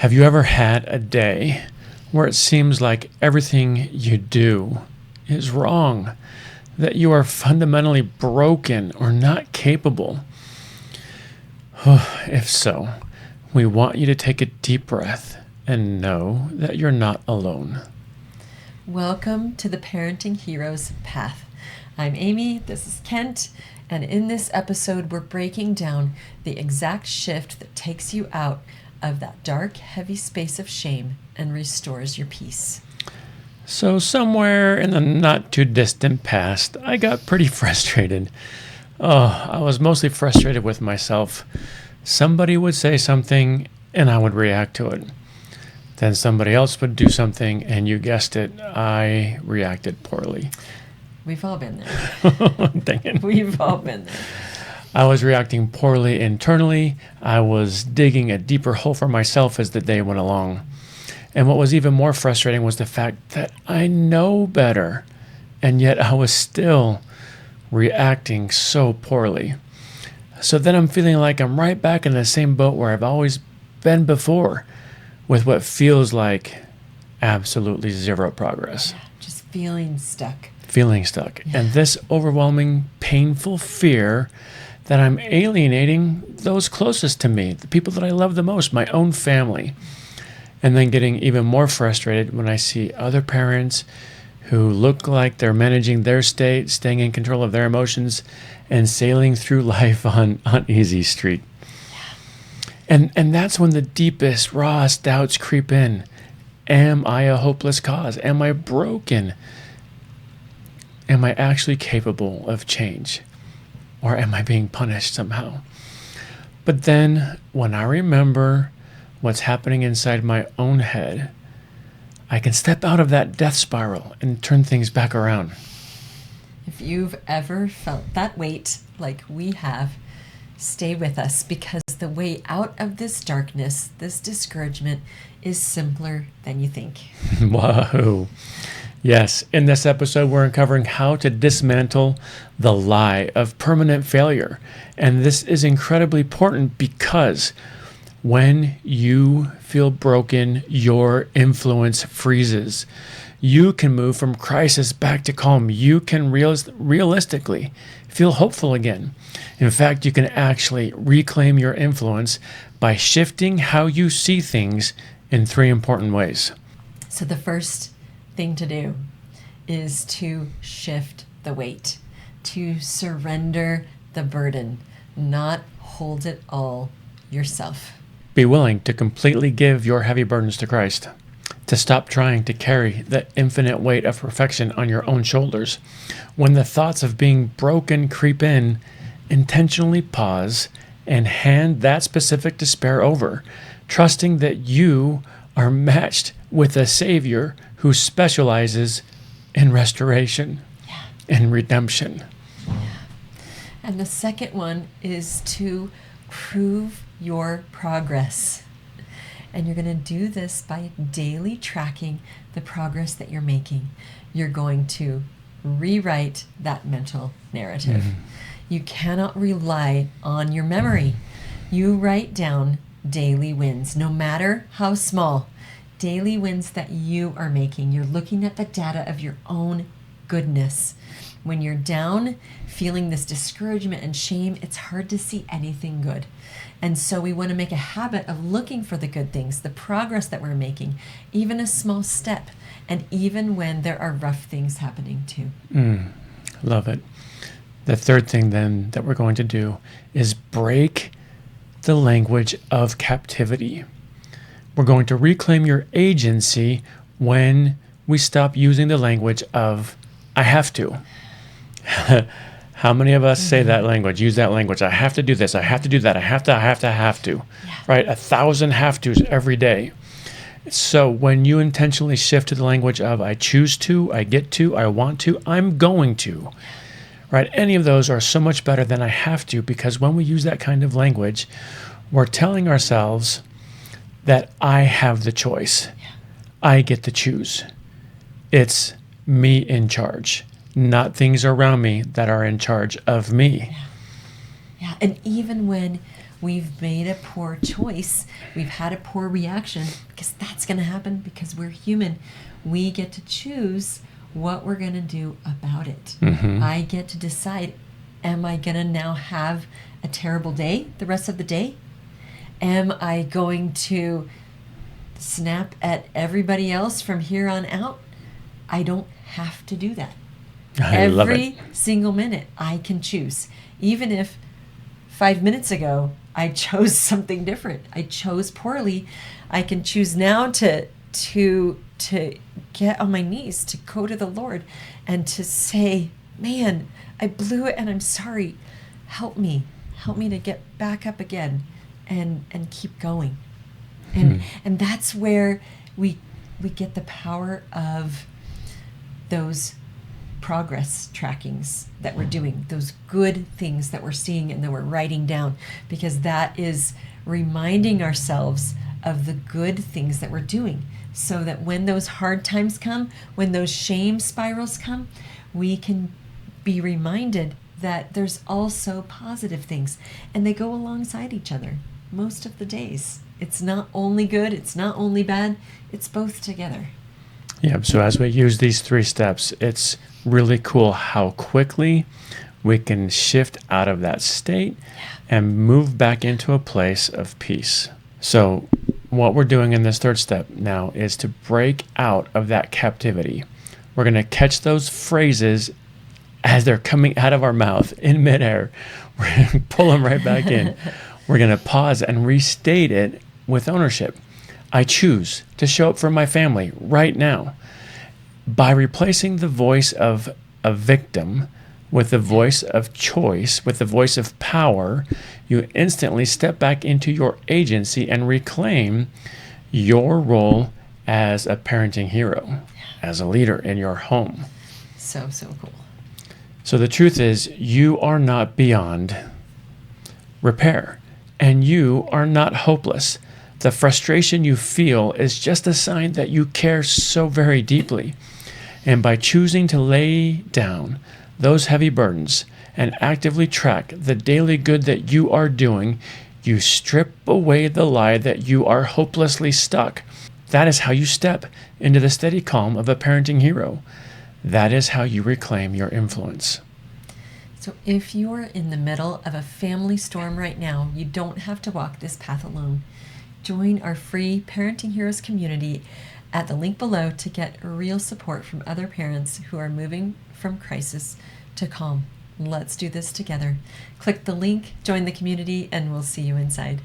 Have you ever had a day where it seems like everything you do is wrong, that you are fundamentally broken or not capable? If so, we want you to take a deep breath and know that you're not alone. Welcome to the Parenting Heroes Path. I'm Amy, this is Kent, and in this episode we're breaking down the exact shift that takes you out of that dark, heavy space of shame and restores your peace. So somewhere in the not too distant past, I got pretty frustrated. I was mostly frustrated with myself. Somebody would say something and I would react to it. Then somebody else would do something and you guessed it, I reacted poorly. We've all been there. Dang it. We've all been there. I was reacting poorly internally. I was digging a deeper hole for myself as the day went along. And what was even more frustrating was the fact that I know better, and yet I was still reacting so poorly. So then I'm feeling like I'm right back in the same boat where I've always been before, with what feels like absolutely zero progress. Just feeling stuck. And this overwhelming, painful fear that I'm alienating those closest to me, the people that I love the most, my own family. And then getting even more frustrated when I see other parents who look like they're managing their state, staying in control of their emotions, and sailing through life on easy street. And that's when the deepest, rawest doubts creep in. Am I a hopeless cause? Am I broken? Am I actually capable of change? Or am I being punished somehow? But then when I remember what's happening inside my own head, I can step out of that death spiral and turn things back around. If you've ever felt that weight like we have, stay with us, because the way out of this darkness, this discouragement, is simpler than you think. Whoa. Yes, in this episode, we're uncovering how to dismantle the lie of permanent failure. And this is incredibly important because when you feel broken, your influence freezes. You can move from crisis back to calm. You can realistically feel hopeful again. In fact, you can actually reclaim your influence by shifting how you see things in 3 important ways. So the first thing to do is to shift the weight, to surrender the burden, not hold it all yourself. Be willing to completely give your heavy burdens to Christ, to stop trying to carry the infinite weight of perfection on your own shoulders. When the thoughts of being broken creep in, intentionally pause and hand that specific despair over, trusting that you are matched with a Savior who specializes in restoration and redemption. And the second one is to prove your progress. And you're going to do this by daily tracking the progress that you're making. You're going to rewrite that mental narrative. You cannot rely on your memory. You write down daily wins, no matter how small. Daily wins that you are making. You're looking at the data of your own goodness. When you're down, feeling this discouragement and shame, it's hard to see anything good. And so we want to make a habit of looking for the good things, the progress that we're making, even a small step, and even when there are rough things happening too. Love it. The third thing then that we're going to do is break the language of captivity. We're going to reclaim your agency when we stop using the language of, I have to. How many of us say that language, use that language? I have to do this. I have to do that. I have to. Right? 1,000 have tos every day. So when you intentionally shift to the language of, I choose to, I get to, I want to, I'm going to. Right? Any of those are so much better than I have to, because when we use that kind of language, we're telling ourselves that I have the choice. I get to choose. It's me in charge, not things around me that are in charge of me. Yeah. And even when we've made a poor choice, we've had a poor reaction, because that's going to happen because we're human. We get to choose what we're going to do about it. I get to decide, am I going to now have a terrible day the rest of the day? Am I going to snap at everybody else from here on out? I don't have to do that. I love it. Every single minute I can choose. Even if 5 minutes ago I chose something different, I chose poorly, I can choose now to get on my knees, to go to the Lord and to say, man, I blew it and I'm sorry. Help me to get back up again and keep going. And that's where we get the power of those progress trackings that we're doing, those good things that we're seeing and that we're writing down, because that is reminding ourselves of the good things that we're doing, so that when those hard times come, when those shame spirals come, we can be reminded that there's also positive things, and they go alongside each other most of the days. It's not only good, it's not only bad, it's both together. Yeah, so as we use these 3 steps, it's really cool how quickly we can shift out of that state and move back into a place of peace. So what we're doing in this 3rd step now is to break out of that captivity. We're going to catch those phrases as they're coming out of our mouth in midair. We're going to pull them right back in. We're going to pause and restate it with ownership. I choose to show up for my family right now. By replacing the voice of a victim with the voice of choice, with the voice of power, you instantly step back into your agency and reclaim your role as a parenting hero, as a leader in your home. So cool. So the truth is, you are not beyond repair, and you are not hopeless. The frustration you feel is just a sign that you care so very deeply. And by choosing to lay down those heavy burdens and actively track the daily good that you are doing, you strip away the lie that you are hopelessly stuck. That is how you step into the steady calm of a parenting hero. That is how you reclaim your influence. So if you're in the middle of a family storm right now, you don't have to walk this path alone. Join our free Parenting Heroes community at the link below to get real support from other parents who are moving from crisis to calm. Let's do this together. Click the link, join the community, and we'll see you inside.